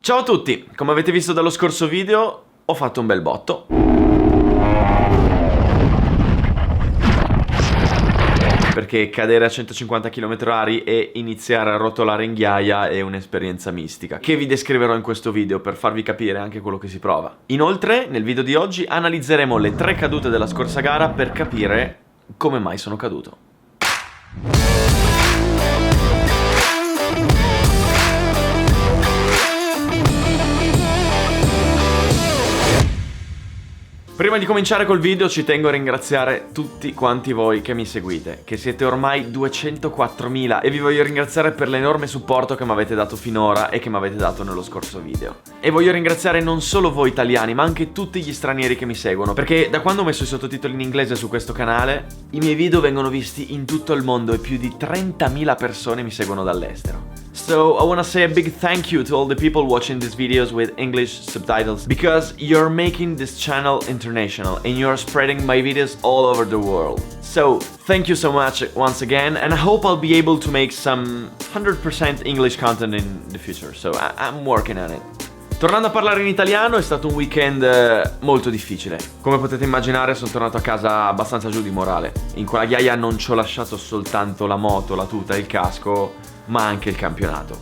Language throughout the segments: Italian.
Ciao a tutti, come avete visto dallo scorso video ho fatto un bel botto. Perché cadere a 150 km/h e iniziare a rotolare in ghiaia è un'esperienza mistica, che vi descriverò in questo video per farvi capire anche quello che si prova. Inoltre, nel video di oggi analizzeremo le 3 cadute della scorsa gara per capire come mai sono caduto. Prima di cominciare col video ci tengo a ringraziare tutti quanti voi che mi seguite, che siete ormai 204.000 e vi voglio ringraziare per l'enorme supporto che mi avete dato finora e che mi avete dato nello scorso video. E voglio ringraziare non solo voi italiani ma anche tutti gli stranieri che mi seguono, perché da quando ho messo i sottotitoli in inglese su questo canale i miei video vengono visti in tutto il mondo e più di 30.000 persone mi seguono dall'estero. So, I wanna say a big thank you to all the people watching these videos with English subtitles because you're making this channel international and you're spreading my videos all over the world. So, thank you so much once again and I hope I'll be able to make some 100% English content in the future, so I'm working on it. Tornando a parlare in italiano, è stato un weekend molto difficile. Come potete immaginare sono tornato a casa abbastanza giù di morale. In quella ghiaia non ci ho lasciato soltanto la moto, la tuta e il casco, ma anche il campionato.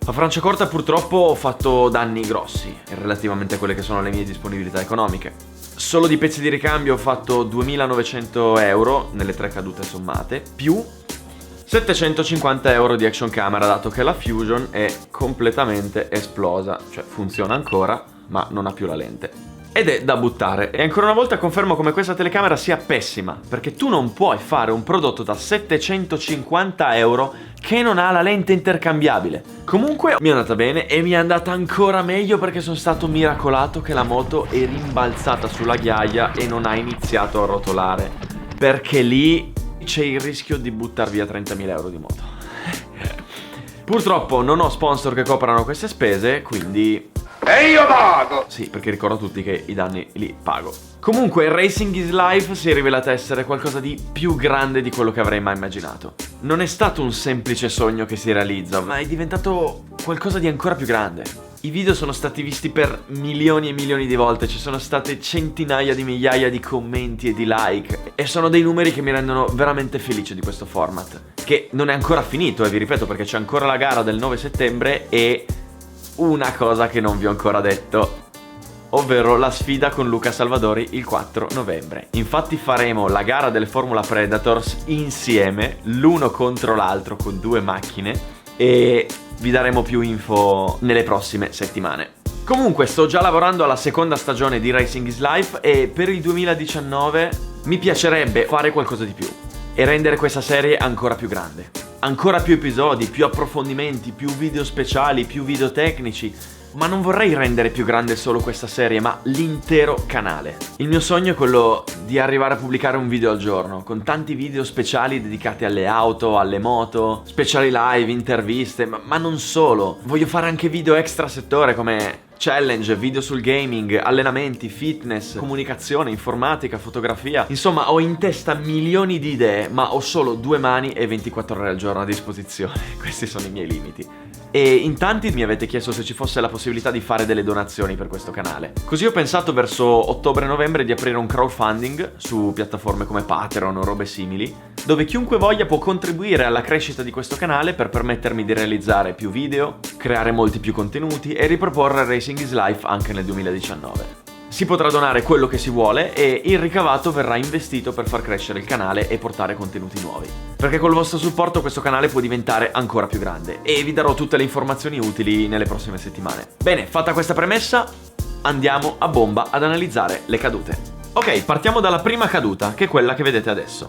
A Franciacorta purtroppo ho fatto danni grossi relativamente a quelle che sono le mie disponibilità economiche. Solo di pezzi di ricambio ho fatto 2.900 euro nelle 3 cadute sommate, più 750 euro di action camera, dato che la Fusion è completamente esplosa, cioè funziona ancora ma non ha più la lente. Ed è da buttare, e ancora una volta confermo come questa telecamera sia pessima, perché tu non puoi fare un prodotto da 750 euro che non ha la lente intercambiabile. Comunque mi è andata bene e mi è andata ancora meglio perché sono stato miracolato che la moto è rimbalzata sulla ghiaia e non ha iniziato a rotolare, perché lì c'è il rischio di buttar via 30.000 euro di moto. Purtroppo non ho sponsor che coprano queste spese, quindi... E io pago! Sì, perché ricordo a tutti che i danni li pago. Comunque, Racing is Life si è rivelata essere qualcosa di più grande di quello che avrei mai immaginato. Non è stato un semplice sogno che si realizza, ma è diventato qualcosa di ancora più grande. I video sono stati visti per milioni e milioni di volte, ci sono state centinaia di migliaia di commenti e di like, e sono dei numeri che mi rendono veramente felice di questo format, che non è ancora finito, vi ripeto, perché c'è ancora la gara del 9 settembre e una cosa che non vi ho ancora detto, ovvero la sfida con Luca Salvadori il 4 novembre. Infatti faremo la gara delle Formula Predators insieme, l'uno contro l'altro con 2 macchine, e vi daremo più info nelle prossime settimane. Comunque sto già lavorando alla seconda stagione di Racing is Life e per il 2019 mi piacerebbe fare qualcosa di più e rendere questa serie ancora più grande. Ancora più episodi, più approfondimenti, più video speciali, più video tecnici. Ma non vorrei rendere più grande solo questa serie, ma l'intero canale. Il mio sogno è quello di arrivare a pubblicare un video al giorno, con tanti video speciali dedicati alle auto, alle moto, speciali live, interviste, ma non solo. Voglio fare anche video extra settore come challenge, video sul gaming, allenamenti, fitness, comunicazione, informatica, fotografia. Insomma, ho in testa milioni di idee, ma ho solo 2 mani e 24 ore al giorno a disposizione. Questi sono i miei limiti. E in tanti mi avete chiesto se ci fosse la possibilità di fare delle donazioni per questo canale. Così ho pensato verso ottobre-novembre di aprire un crowdfunding su piattaforme come Patreon o robe simili, dove chiunque voglia può contribuire alla crescita di questo canale per permettermi di realizzare più video, creare molti più contenuti e riproporre Racing is Life anche nel 2019. Si potrà donare quello che si vuole e il ricavato verrà investito per far crescere il canale e portare contenuti nuovi. Perché col vostro supporto questo canale può diventare ancora più grande e vi darò tutte le informazioni utili nelle prossime settimane. Bene, fatta questa premessa, andiamo a bomba ad analizzare le cadute. Ok, partiamo dalla prima caduta, che è quella che vedete adesso.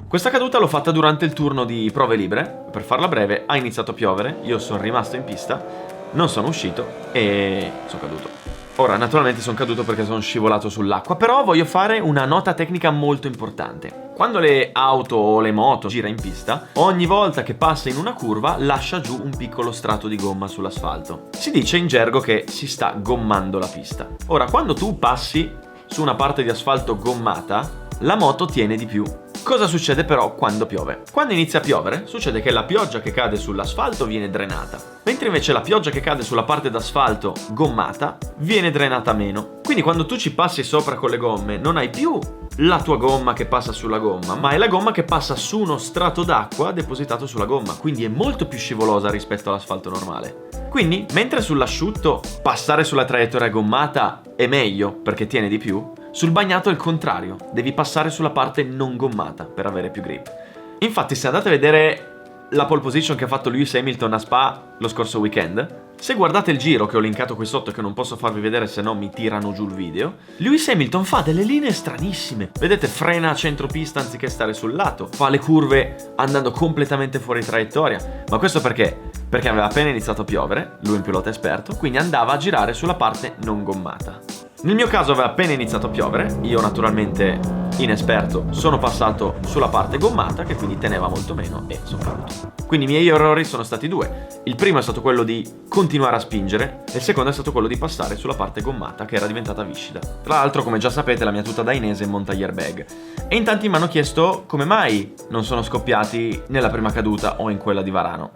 Questa caduta l'ho fatta durante il turno di prove libere. Per farla breve, ha iniziato a piovere, io sono rimasto in pista, non sono uscito e sono caduto. Ora, naturalmente sono caduto perché sono scivolato sull'acqua, però voglio fare una nota tecnica molto importante. Quando le auto o le moto gira in pista, ogni volta che passa in una curva lascia giù un piccolo strato di gomma sull'asfalto. Si dice in gergo che si sta gommando la pista. Ora, quando tu passi su una parte di asfalto gommata, la moto tiene di più. Cosa succede però quando piove? Quando inizia a piovere, succede che la pioggia che cade sull'asfalto viene drenata, mentre invece la pioggia che cade sulla parte d'asfalto gommata viene drenata meno. Quindi quando tu ci passi sopra con le gomme, non hai più la tua gomma che passa sulla gomma, ma è la gomma che passa su uno strato d'acqua depositato sulla gomma, quindi è molto più scivolosa rispetto all'asfalto normale. Quindi, mentre sull'asciutto passare sulla traiettoria gommata è meglio perché tiene di più, sul bagnato è il contrario, devi passare sulla parte non gommata per avere più grip. Infatti, se andate a vedere la pole position che ha fatto Lewis Hamilton a Spa lo scorso weekend, se guardate il giro che ho linkato qui sotto, che non posso farvi vedere se no mi tirano giù il video, Lewis Hamilton fa delle linee stranissime. Vedete, frena a centropista anziché stare sul lato, fa le curve andando completamente fuori traiettoria. Ma questo perché? Perché aveva appena iniziato a piovere, lui è un pilota esperto, quindi andava a girare sulla parte non gommata. Nel mio caso aveva appena iniziato a piovere, io naturalmente inesperto sono passato sulla parte gommata, che quindi teneva molto meno, e sono caduto. Quindi i miei errori sono stati due. Il primo è stato quello di continuare a spingere e il secondo è stato quello di passare sulla parte gommata, che era diventata viscida. Tra l'altro, come già sapete, la mia tuta dainese monta gli airbag, e in tanti mi hanno chiesto come mai non sono scoppiati nella prima caduta o in quella di Varano.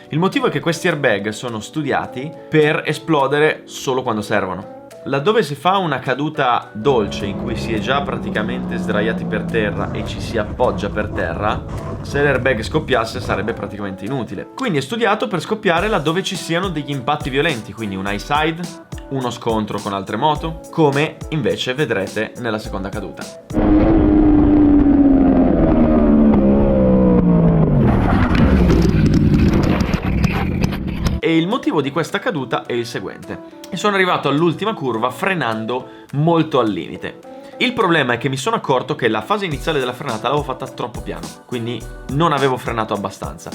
Il motivo è che questi airbag sono studiati per esplodere solo quando servono. Laddove si fa una caduta dolce in cui si è già praticamente sdraiati per terra e ci si appoggia per terra, se l'airbag scoppiasse sarebbe praticamente inutile. Quindi è studiato per scoppiare laddove ci siano degli impatti violenti, quindi un high side, uno scontro con altre moto, come invece vedrete nella seconda caduta. E il motivo di questa caduta è il seguente. E sono arrivato all'ultima curva frenando molto al limite. Il problema è che mi sono accorto che la fase iniziale della frenata l'avevo fatta troppo piano, quindi non avevo frenato abbastanza.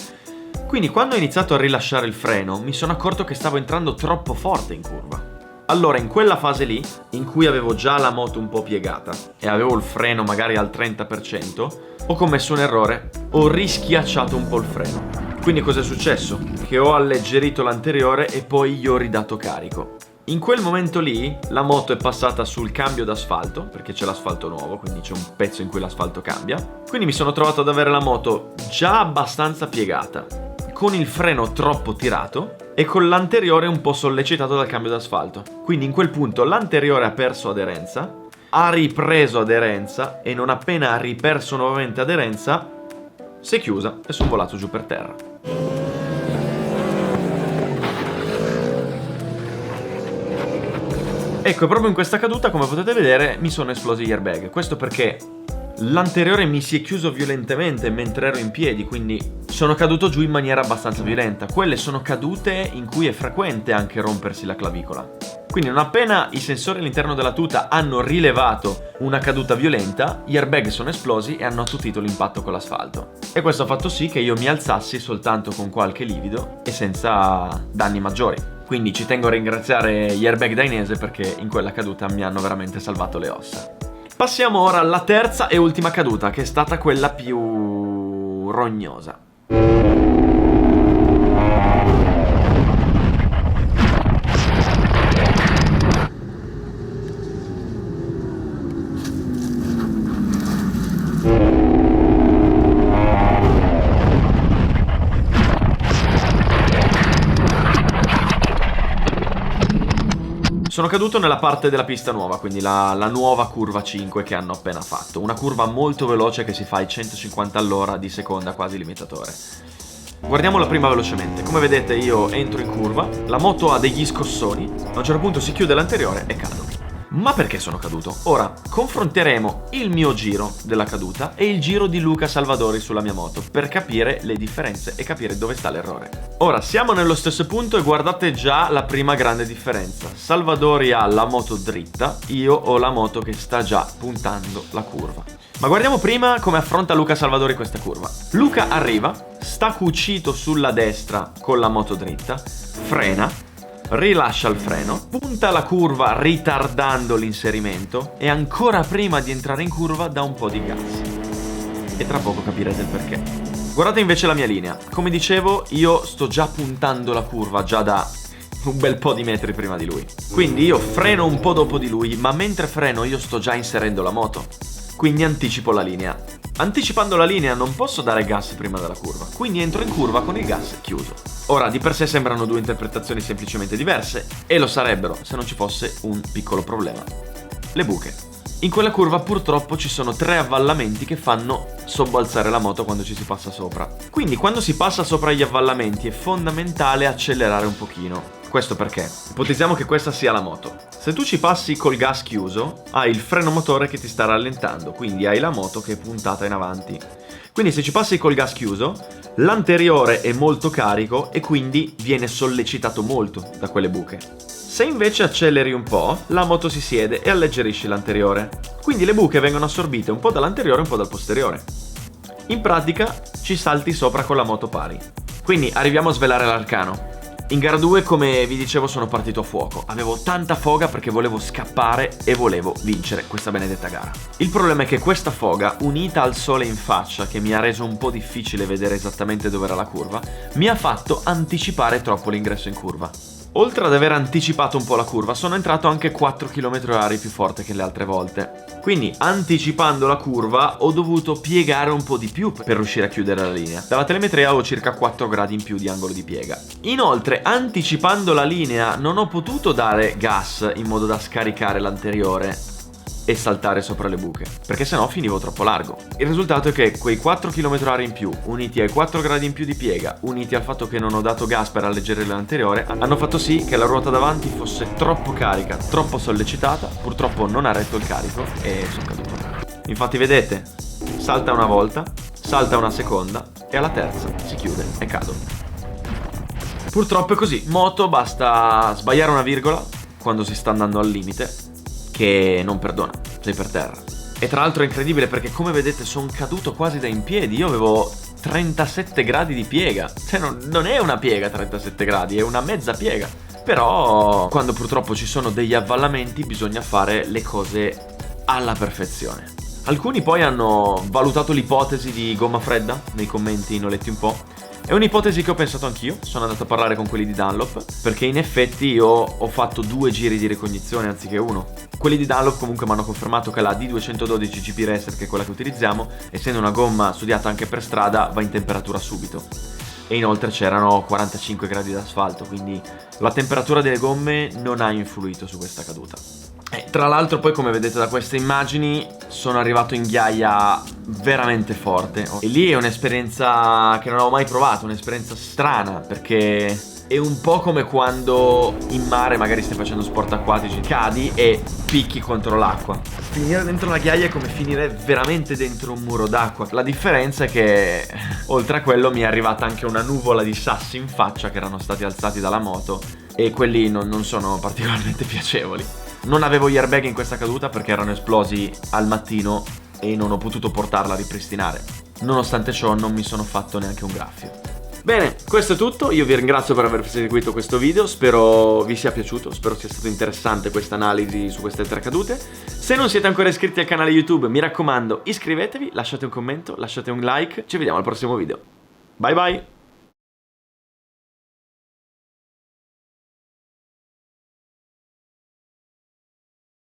Quindi quando ho iniziato a rilasciare il freno mi sono accorto che stavo entrando troppo forte in curva. Allora in quella fase lì, in cui avevo già la moto un po' piegata e avevo il freno magari al 30%, ho commesso un errore, ho rischiacciato un po' il freno. Quindi cosa è successo? Che ho alleggerito l'anteriore e poi gli ho ridato carico. In quel momento lì la moto è passata sul cambio d'asfalto, perché c'è l'asfalto nuovo, quindi c'è un pezzo in cui l'asfalto cambia. Quindi mi sono trovato ad avere la moto già abbastanza piegata, con il freno troppo tirato e con l'anteriore un po' sollecitato dal cambio d'asfalto. Quindi in quel punto l'anteriore ha perso aderenza, ha ripreso aderenza e non appena ha riperso nuovamente aderenza si è chiusa e sono volato giù per terra. Ecco, proprio in questa caduta, come potete vedere, mi sono esplosi gli airbag. Questo perché l'anteriore mi si è chiuso violentemente mentre ero in piedi, quindi sono caduto giù in maniera abbastanza violenta. Quelle sono cadute in cui è frequente anche rompersi la clavicola. Quindi non appena i sensori all'interno della tuta hanno rilevato una caduta violenta, gli airbag sono esplosi e hanno attutito l'impatto con l'asfalto. E questo ha fatto sì che io mi alzassi soltanto con qualche livido e senza danni maggiori. Quindi ci tengo a ringraziare gli airbag dainese perché in quella caduta mi hanno veramente salvato le ossa. Passiamo ora alla terza e ultima caduta, che è stata quella più rognosa. Sono caduto nella parte della pista nuova, quindi la nuova curva 5 che hanno appena fatto. Una curva molto veloce che si fa ai 150 all'ora di seconda, quasi limitatore. Guardiamola prima velocemente. Come vedete io entro in curva, la moto ha degli scossoni, a un certo punto si chiude l'anteriore e cado. Ma perché sono caduto? Ora confronteremo il mio giro della caduta e il giro di Luca Salvadori sulla mia moto per capire le differenze e capire dove sta l'errore. Ora siamo nello stesso punto e guardate già la prima grande differenza. Salvadori ha la moto dritta, io ho la moto che sta già puntando la curva. Ma guardiamo prima come affronta Luca Salvadori questa curva. Luca arriva, sta cucito sulla destra con la moto dritta, frena, rilascia il freno, punta la curva ritardando l'inserimento e ancora prima di entrare in curva dà un po' di gas. E tra poco capirete il perché. Guardate invece la mia linea. Come dicevo, io sto già puntando la curva già da un bel po' di metri prima di lui. Quindi io freno un po' dopo di lui, ma mentre freno io sto già inserendo la moto. quindi anticipo la linea. Anticipando la linea non posso dare gas prima della curva, quindi entro in curva con il gas chiuso. Ora, di per sé sembrano due interpretazioni semplicemente diverse, e lo sarebbero se non ci fosse un piccolo problema: le buche. In quella curva purtroppo ci sono 3 avvallamenti che fanno sobbalzare la moto quando ci si passa sopra. Quindi quando si passa sopra gli avvallamenti è fondamentale accelerare un pochino. Questo perché? Ipotizziamo che questa sia la moto. Se tu ci passi col gas chiuso, hai il freno motore che ti sta rallentando, quindi hai la moto che è puntata in avanti. Quindi se ci passi col gas chiuso, l'anteriore è molto carico e quindi viene sollecitato molto da quelle buche. Se invece acceleri un po', la moto si siede e alleggerisce l'anteriore. Quindi le buche vengono assorbite un po' dall'anteriore e un po' dal posteriore. In pratica ci salti sopra con la moto pari. Quindi arriviamo a svelare l'arcano. In gara 2, come vi dicevo, sono partito a fuoco. Avevo tanta foga perché volevo scappare e volevo vincere questa benedetta gara. Il problema è che questa foga, unita al sole in faccia, che mi ha reso un po' difficile vedere esattamente dove era la curva, mi ha fatto anticipare troppo l'ingresso in curva. Oltre ad aver anticipato un po' la curva, sono entrato anche 4 km/h più forte che le altre volte. Quindi, anticipando la curva, ho dovuto piegare un po' di più per riuscire a chiudere la linea. Dalla telemetria ho circa 4 gradi in più di angolo di piega. Inoltre, anticipando la linea, non ho potuto dare gas in modo da scaricare l'anteriore e saltare sopra le buche, perché sennò finivo troppo largo. Il risultato è che quei 4 km/h in più, uniti ai 4 gradi in più di piega, uniti al fatto che non ho dato gas per alleggerire l'anteriore, hanno fatto sì che la ruota davanti fosse troppo carica, troppo sollecitata. Purtroppo non ha retto il carico e sono caduto. Infatti vedete, salta una volta, salta una seconda e alla terza si chiude e cado. Purtroppo è così. Moto, basta sbagliare una virgola quando si sta andando al limite che non perdona, sei per terra. E tra l'altro è incredibile perché, come vedete, sono caduto quasi da in piedi. Io avevo 37 gradi di piega. Cioè non è una piega 37 gradi, è una mezza piega. Però quando purtroppo ci sono degli avvallamenti bisogna fare le cose alla perfezione. Alcuni poi hanno valutato l'ipotesi di gomma fredda, nei commenti ne ho letti un po'. È un'ipotesi che ho pensato anch'io, sono andato a parlare con quelli di Dunlop, perché in effetti io ho fatto 2 giri di ricognizione anziché uno. Quelli di Dunlop comunque mi hanno confermato che la D212 GP Racer, che è quella che utilizziamo, essendo una gomma studiata anche per strada, va in temperatura subito. E inoltre c'erano 45 gradi d'asfalto, quindi la temperatura delle gomme non ha influito su questa caduta. Tra l'altro poi, come vedete da queste immagini, sono arrivato in ghiaia veramente forte. E lì è un'esperienza che non avevo mai provato, un'esperienza strana, perché è un po' come quando in mare magari stai facendo sport acquatici, cadi e picchi contro l'acqua. Finire dentro la ghiaia è come finire veramente dentro un muro d'acqua. La differenza è che oltre a quello mi è arrivata anche una nuvola di sassi in faccia che erano stati alzati dalla moto, e quelli non sono particolarmente piacevoli. Non avevo gli airbag in questa caduta perché erano esplosi al mattino e non ho potuto portarla a ripristinare. Nonostante ciò non mi sono fatto neanche un graffio. Bene, questo è tutto. Io vi ringrazio per aver seguito questo video. Spero vi sia piaciuto, spero sia stato interessante questa analisi su queste 3 cadute. Se non siete ancora iscritti al canale YouTube, mi raccomando, iscrivetevi, lasciate un commento, lasciate un like. Ci vediamo al prossimo video. Bye bye!